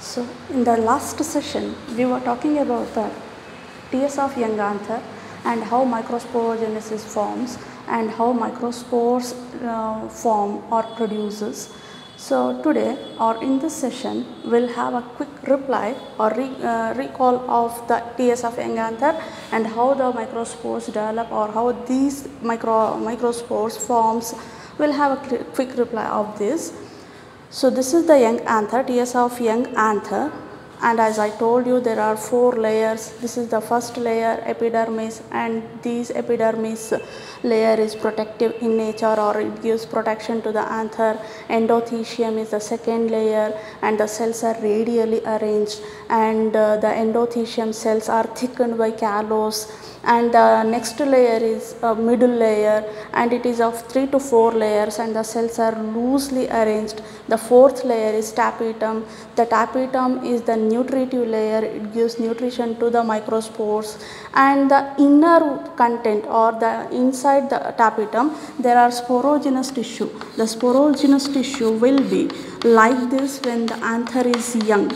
So in the last session we were talking about the TS of young anther and how microsporogenesis forms and how microspores form or produces. So today or in this session we will have a quick reply or recall of the TS of young anther and how the microspores develop or how these microspores forms. We will have a quick reply of this. So this is the young anther, TS of young anther, and as I told you there are 4 layers. This is the first layer, epidermis, and this epidermis layer is protective in nature or it gives protection to the anther. Endothecium is the second layer and the cells are radially arranged, and the endothecium cells are thickened by callus, and the next layer is a middle layer and it is of 3 to 4 layers and the cells are loosely arranged. The fourth layer is tapetum. The tapetum is the nutritive layer, it gives nutrition to the microspores, and the inner content or the inside the tapetum there are sporogenous tissue. The sporogenous tissue will be like this when the anther is young,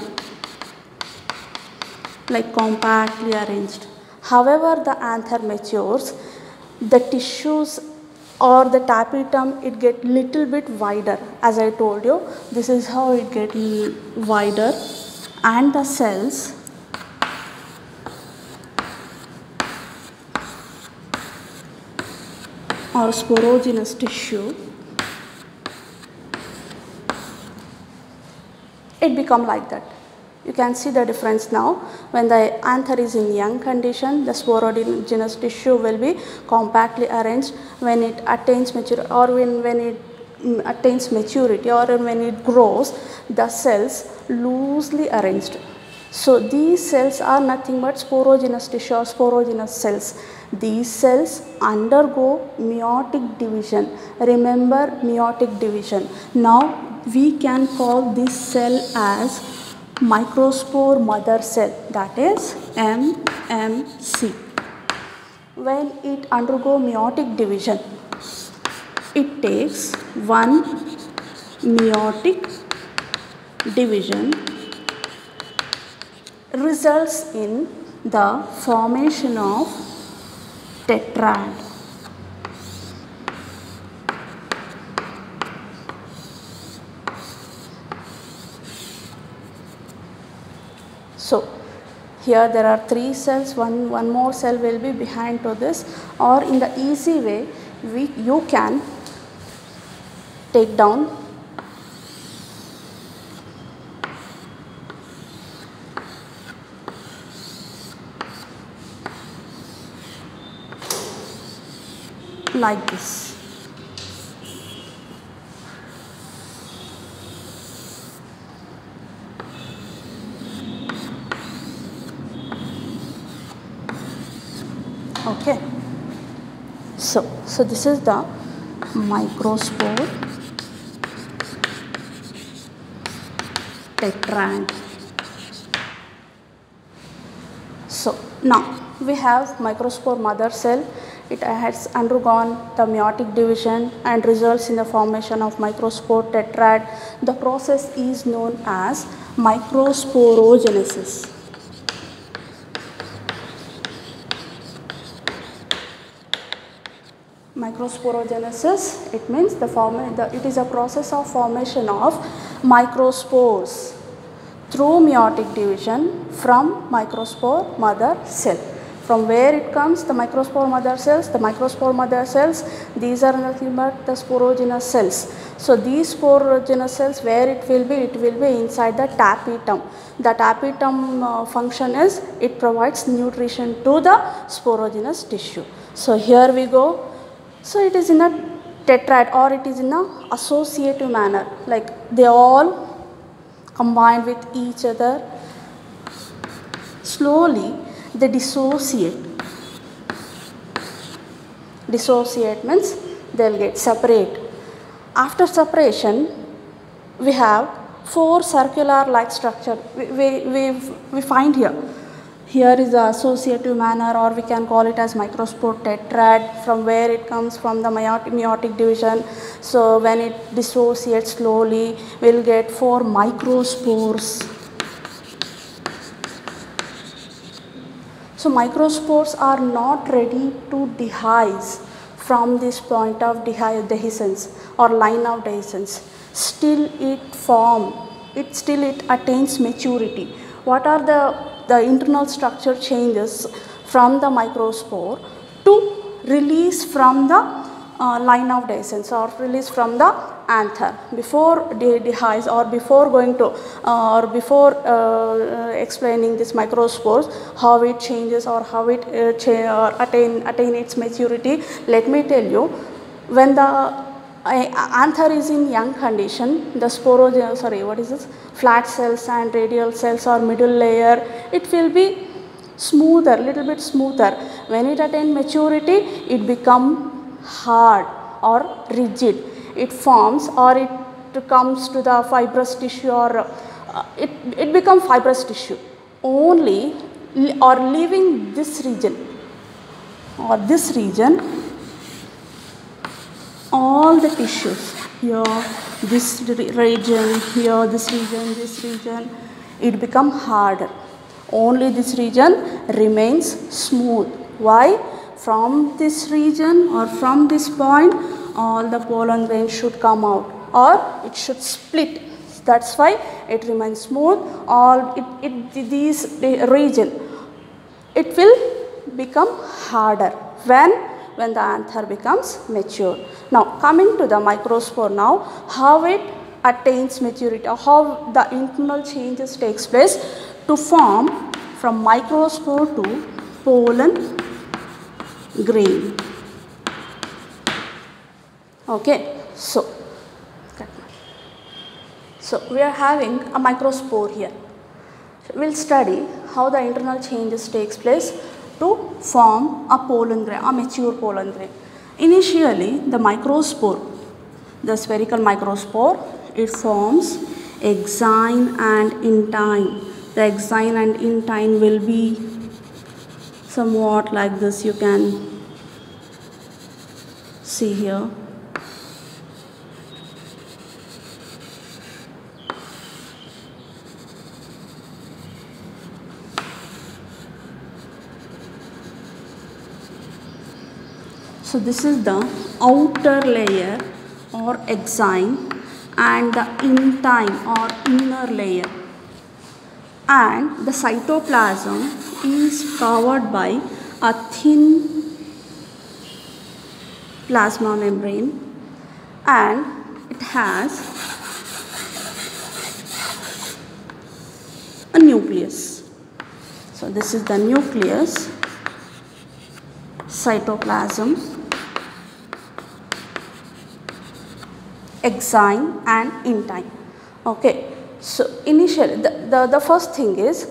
like compactly arranged. However, the anther matures, the tissues or the tapetum it get little bit wider. As I told you, this is how it get wider, and the cells or sporogenous tissue it become like that. You can see the difference now. When the anther is in young condition, the sporogenous tissue will be compactly arranged. When it attains maturity or when it attains maturity or when it grows, the cells loosely arranged. So these cells are nothing but sporogenous tissue or sporogenous cells. These cells undergo meiotic division. Remember meiotic division. Now we can call this cell as microspore mother cell, that is MMC. When it undergo meiotic division, it takes one meiotic division results in the formation of tetrad. So here there are 3 cells, one more cell will be behind to this, or in the easy way you can take down like this. Okay, so this is the microspore tetrad. So now we have microspore mother cell. It has undergone the meiotic division and results in the formation of microspore tetrad. The process is known as microsporogenesis. Microsporogenesis, it means it is a process of formation of microspores through meiotic division from microspore mother cell. From where it comes, the microspore mother cells, these are nothing but the sporogenous cells. So these sporogenous cells, where it will be inside the tapetum. The tapetum function is it provides nutrition to the sporogenous tissue. So here we go. So it is in a tetrad or it is in a associative manner, like they all combine with each other. Slowly they dissociate. Dissociate means they will get separate. After separation we have 4 circular like structure we find here. Here is the associative manner, or we can call it as microspore tetrad, from where it comes from the meiotic division. So when it dissociates slowly, we will get 4 microspores. So microspores are not ready to dehisce from this point of dehiscence or line of dehiscence. Still it attains maturity. What are the internal structure changes from the microspore to release from the line of dehiscence or release from the anther before dehisce or before going to or before explaining this microspores, how it changes or how it attain its maturity. Let me tell you, when the anther is in young condition, the flat cells and radial cells or middle layer, it will be smoother, little bit smoother. When it attains maturity, it become hard or rigid. It forms or it comes to the fibrous tissue or it becomes fibrous tissue only or leaving this region all the tissues here, this region, here, this region, it become harder. Only this region remains smooth. Why? From this region or from this point, all the pollen grains should come out or it should split. That's why it remains smooth. This region, it will become harder when the anther becomes mature. Now coming to the microspore now, how it attains maturity or how the internal changes takes place to form from microspore to pollen grain. Okay, so we are having a microspore here. So we will study how the internal changes takes place to form a pollen grain, a mature pollen grain. Initially, the microspore, the spherical microspore, it forms exine and intine. The exine and intine will be somewhat like this. You can see here. So this is the outer layer or exine and the intine or inner layer, and the cytoplasm is covered by a thin plasma membrane and it has a nucleus. So this is the nucleus, cytoplasm, exine and intine. Okay, so initially the first thing is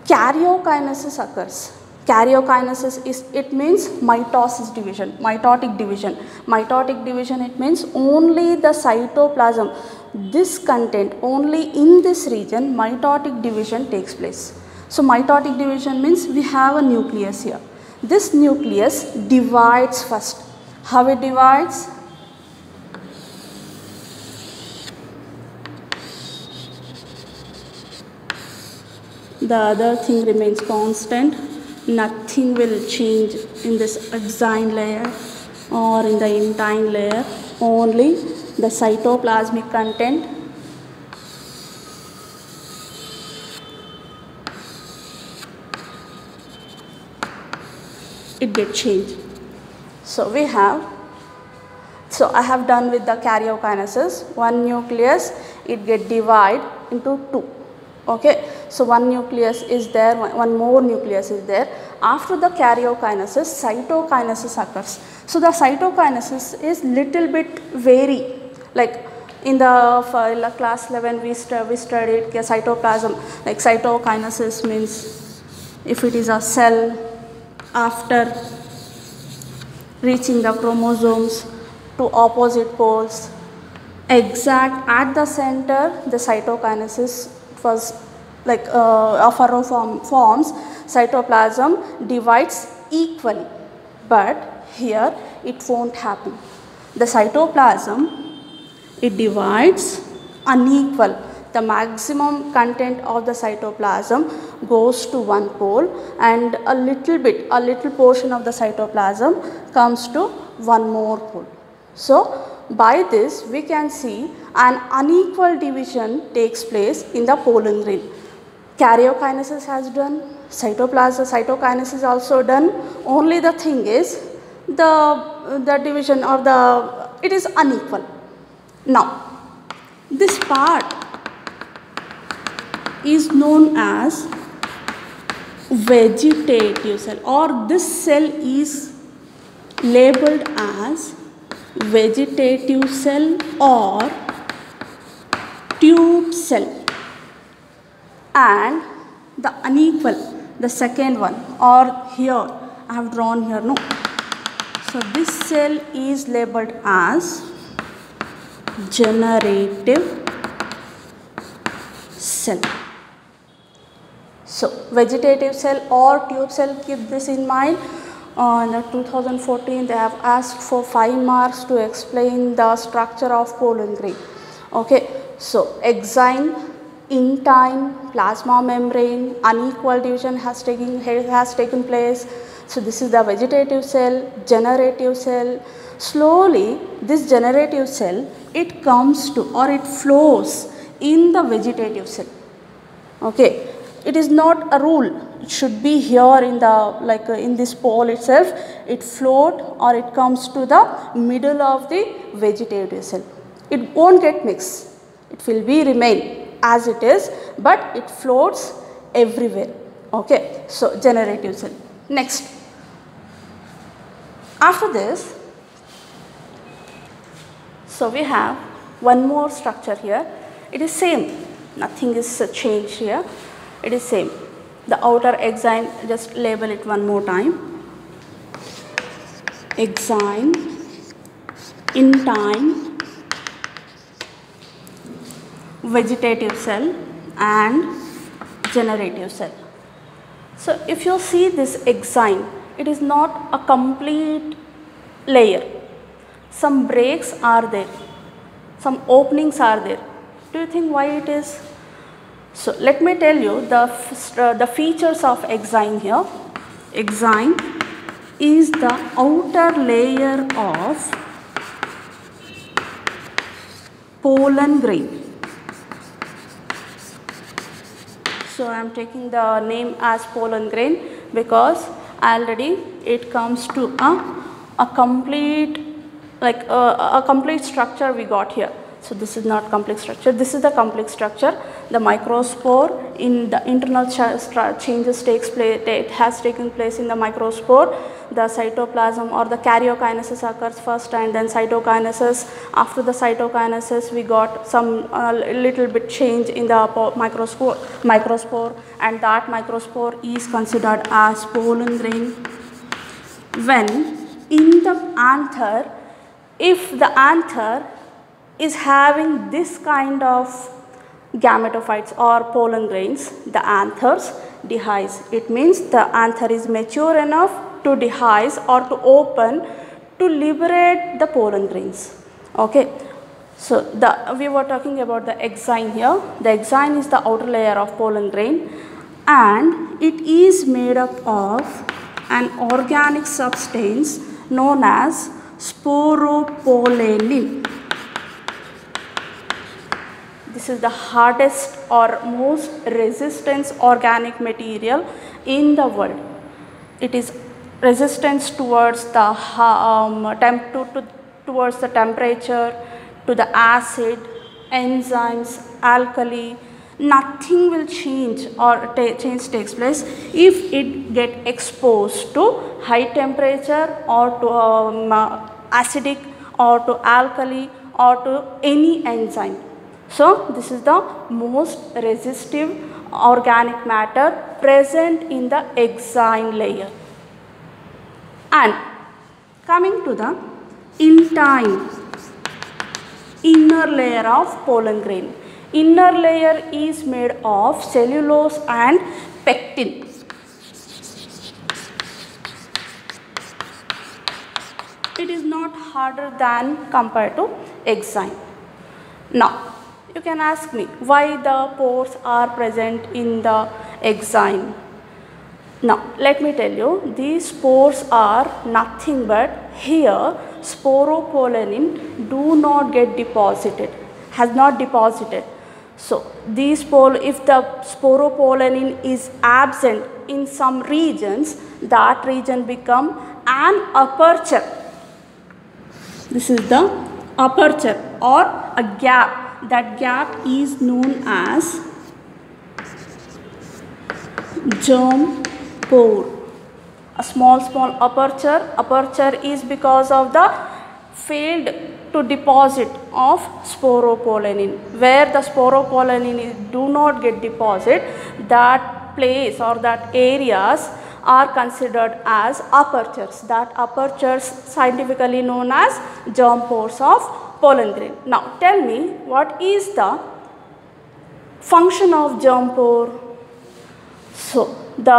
karyokinesis occurs. Karyokinesis is, it means mitotic division. Mitotic division, it means only the cytoplasm, this content, only in this region mitotic division takes place. So mitotic division means we have a nucleus here. This nucleus divides first. How it divides? The other thing remains constant. Nothing will change in this exine layer or in the intine layer. Only the cytoplasmic content it gets changed. So we have, so I have done with the karyokinesis. One nucleus, it get divided into two. Okay, so one nucleus is there, one more nucleus is there. After the karyokinesis, cytokinesis occurs. So the cytokinesis is little bit vary. Like in the class 11 we studied cytoplasm. Like cytokinesis means if it is a cell after reaching the chromosomes to opposite poles, exact at the center the cytokinesis was like a furrow forms, cytoplasm divides equally, but here it won't happen. The cytoplasm, it divides unequal. the maximum content of the cytoplasm goes to one pole and a little portion of the cytoplasm comes to one more pole. So, by this we can see an unequal division takes place in the pollen grain. Karyokinesis has done, cytokinesis also done, only the thing is the division or it is unequal. Now, this part is known as vegetative cell, or this cell is labeled as vegetative cell or tube cell, and the unequal, the second one, or here I have drawn here, no. So, this cell is labeled as generative cell. So, vegetative cell or tube cell, keep this in mind. In 2014 they have asked for 5 marks to explain the structure of pollen grain. Okay, so exine, intine, plasma membrane, unequal division has taken place. So, this is the vegetative cell, generative cell. Slowly this generative cell, it comes to or it flows in the vegetative cell. Okay, it is not a rule, it should be here in the in this pole itself, it float or it comes to the middle of the vegetative cell. It won't get mixed, it will be remain as it is, but it floats everywhere. Okay, so generative cell. Next, after this, so we have one more structure here. It is same, nothing is changed here, it is same. The outer exine, just label it one more time. Exine, intine, vegetative cell and generative cell. So, if you see this exine, it is not a complete layer. Some breaks are there, some openings are there. Do you think why it is? So, let me tell you the features of exine here. Exine is the outer layer of pollen grain. So, I am taking the name as pollen grain because already it comes to a complete a complete structure we got here. So, this is not complete structure, this is the complete structure. The microspore, in the internal changes takes place, it has taken place in the microspore. The cytoplasm or the karyokinesis occurs first and then cytokinesis. After the cytokinesis we got some little bit change in the microspore, and that microspore is considered as pollen grain. When in the anther, if the anther is having this kind of gametophytes or pollen grains, the anthers dehisce. It means the anther is mature enough to dehisce or to open to liberate the pollen grains. Okay. So, we were talking about the exine here. The exine is the outer layer of pollen grain and it is made up of an organic substance known as sporopollenin. This is the hardest or most resistant organic material in the world. It is resistance towards the towards the temperature, to the acid, enzymes, alkali. Nothing will change or change takes place if it get exposed to high temperature or to acidic or to alkali or to any enzyme. So, this is the most resistive organic matter present in the exine layer. And coming to the intine, inner layer of pollen grain. Inner layer is made of cellulose and pectin. It is not harder than compared to exine. Now, You can ask me why the pores are present in the exine. Now let me tell you, these pores are nothing but here sporopollenin do not get deposited, has not deposited. So these if the sporopollenin is absent in some regions, that region become an aperture. This is the aperture or a gap. That gap is known as germ pore. A small aperture. Aperture is because of the failed to deposit of sporopollenin. Where the sporopollenin do not get deposit, that place or that areas are considered as apertures. That apertures scientifically known as germ pores of pollen grain. Now tell me, what is the function of germ pore? So the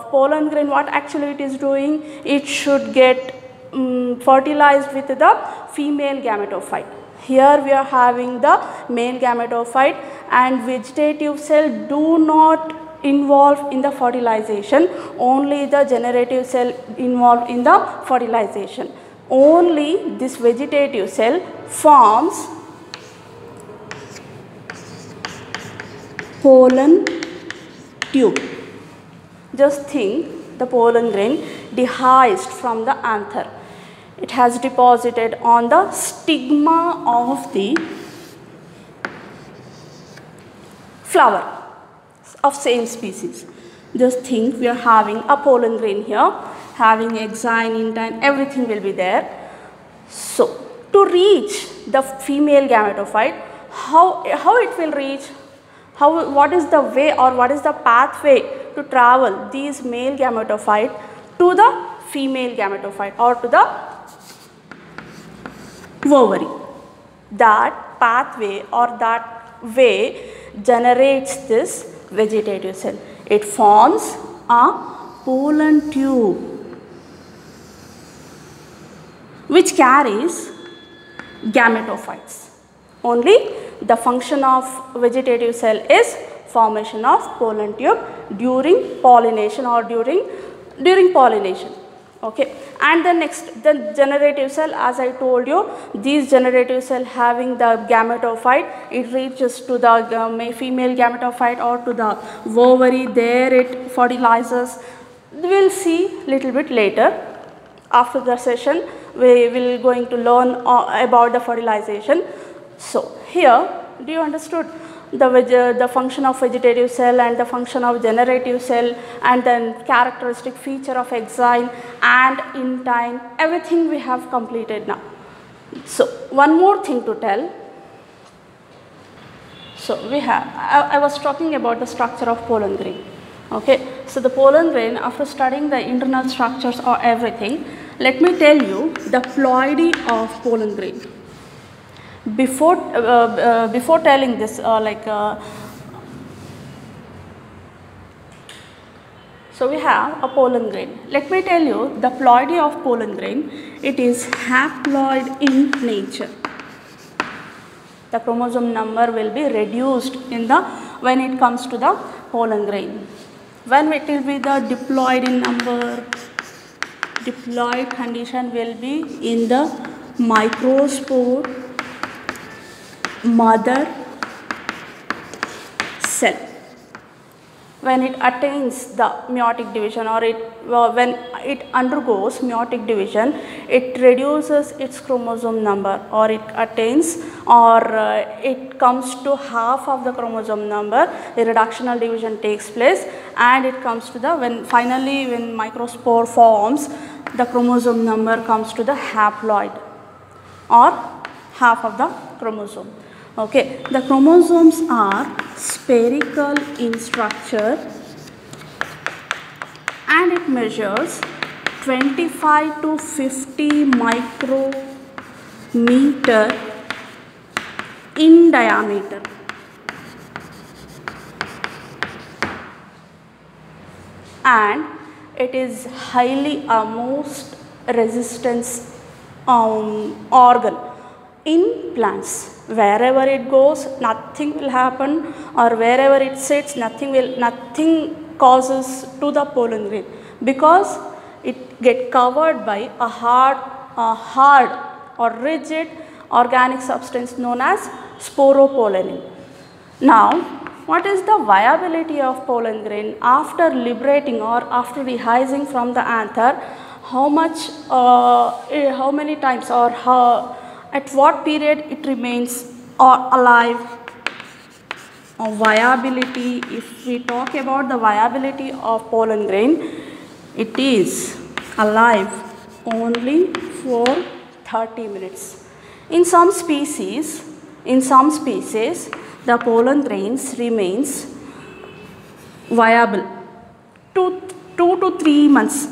pollen grain, what actually it is doing, it should get fertilized with the female gametophyte. Here we are having the male gametophyte, and vegetative cell do not involve in the fertilization, only the generative cell involved in the fertilization. Only this vegetative cell forms pollen tube. Just think the pollen grain dehisced from the anther. It has deposited on the stigma of the flower of same species. Just think we are having a pollen grain here, having exine, intine, everything will be there. So to reach the female gametophyte, how it will reach? What is the way or what is the pathway to travel these male gametophyte to the female gametophyte or to the ovary? That pathway or that way generates this vegetative cell. It forms a pollen tube which carries gametophytes. Only the function of vegetative cell is formation of pollen tube during pollination or during pollination. Okay. And the next, the generative cell, as I told you, these generative cell having the gametophyte, it reaches to the female gametophyte or to the ovary. There it fertilizes. We will see little bit later. After the session, we will going to learn about the fertilization. So here, do you understood the function of vegetative cell and the function of generative cell and then characteristic feature of exine and intine? Everything we have completed now. So one more thing to tell. So we have, I was talking about the structure of pollen grain. Okay. So the pollen grain, after studying the internal structures or everything, let me tell you the ploidy of pollen grain. Before telling this, so we have a pollen grain. Let me tell you the ploidy of pollen grain. It is haploid in nature. The chromosome number will be reduced in the when it comes to the pollen grain. When it will be the diploid in number, diploid condition will be in the microspore mother cell. When it attains the meiotic division or when it undergoes meiotic division, it reduces its chromosome number or it attains or it comes to half of the chromosome number. The reductional division takes place and it comes to the when microspore forms, the chromosome number comes to the haploid or half of the chromosome. Okay, the chromosomes are spherical in structure and it measures 25 to 50 micrometer in diameter. And it is highly most resistance organ in plants. Wherever it goes, nothing will happen, or wherever it sits, nothing causes to the pollen grain, because it get covered by a hard or rigid organic substance known as sporopollenin. Now, what is the viability of pollen grain after liberating or after dehiscing from the anther? How many times, or at what period it remains alive? Viability, if we talk about the viability of pollen grain, it is alive only for 30 minutes. In some species, the pollen grains remains viable 2 to 3 months.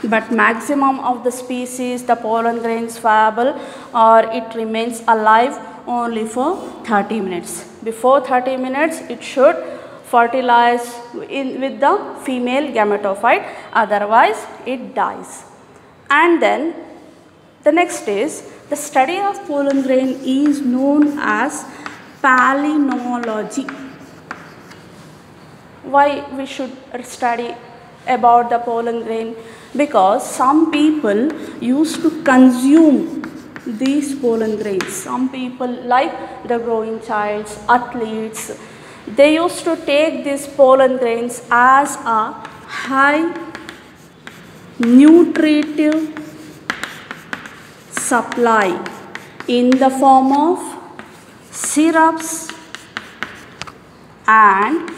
But maximum of the species, the pollen grains viable or it remains alive only for 30 minutes. Before 30 minutes, it should fertilize with the female gametophyte, otherwise it dies. And then the next is, the study of pollen grain is known as palynology. Why we should study about the pollen grain? Because some people used to consume these pollen grains. Some people, like the growing childs, athletes, they used to take these pollen grains as a high nutritive supply in the form of syrups and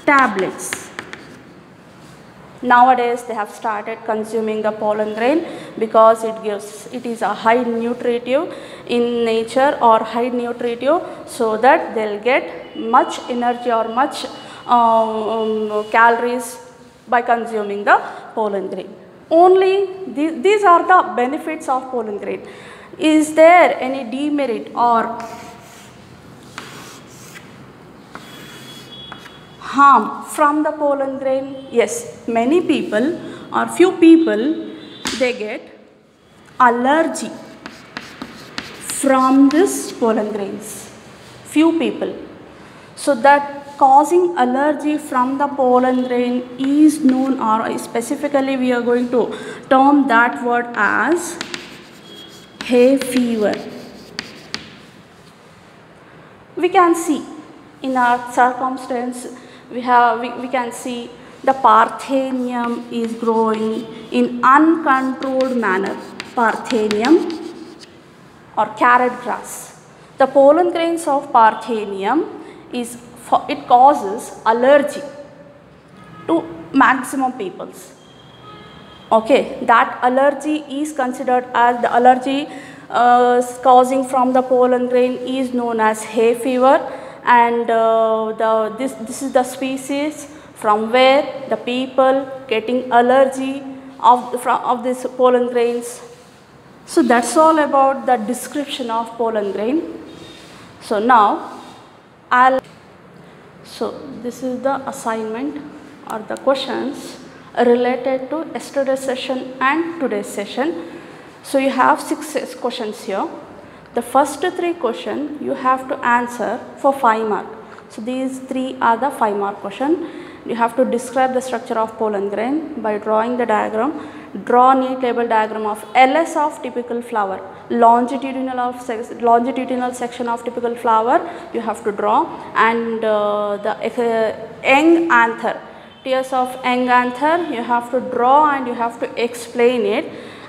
tablets. Nowadays they have started consuming the pollen grain because it is a high nutritive in nature, or high nutritive, so that they will get much energy or much calories by consuming the pollen grain. Only these are the benefits of pollen grain. Is there any demerit or harm from the pollen grain? Yes, many people or few people, they get allergy from this pollen grains. Few people. So that causing allergy from the pollen grain is known, or specifically we are going to term that word as hay fever. We can see in our circumstance, we can see the Parthenium is growing in uncontrolled manner. Parthenium or carrot grass. The pollen grains of Parthenium it causes allergy to maximum peoples. Okay, that allergy is considered as the allergy causing from the pollen grain is known as hay fever, and this is the species from where the people getting allergy of these pollen grains. So that's all about the description of pollen grain. So now this is the assignment or the questions related to yesterday's session and today's session. So you have 6 questions here. The first 3 questions you have to answer for 5 marks. So these 3 are the 5 mark question. You have to describe the structure of pollen grain by drawing the diagram. Draw neat label diagram of LS of typical flower. Longitudinal section of typical flower you have to draw, and the young anther, tears of young anther you have to draw and you have to explain it.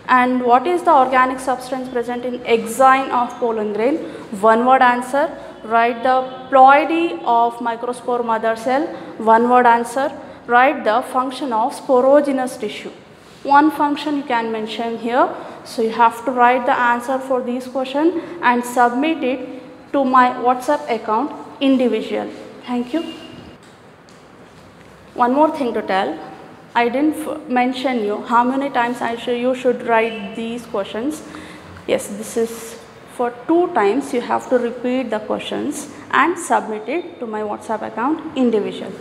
And what is the organic substance present in exine of pollen grain? One word answer. Write the ploidy of microspore mother cell. One word answer. Write the function of sporogenous tissue. One function you can mention here. So you have to write the answer for this question and submit it to my WhatsApp account individual. Thank you. One more thing to tell. I didn't mention you how many times you should write these questions. Yes, this is for 2 times you have to repeat the questions and submit it to my WhatsApp account individual.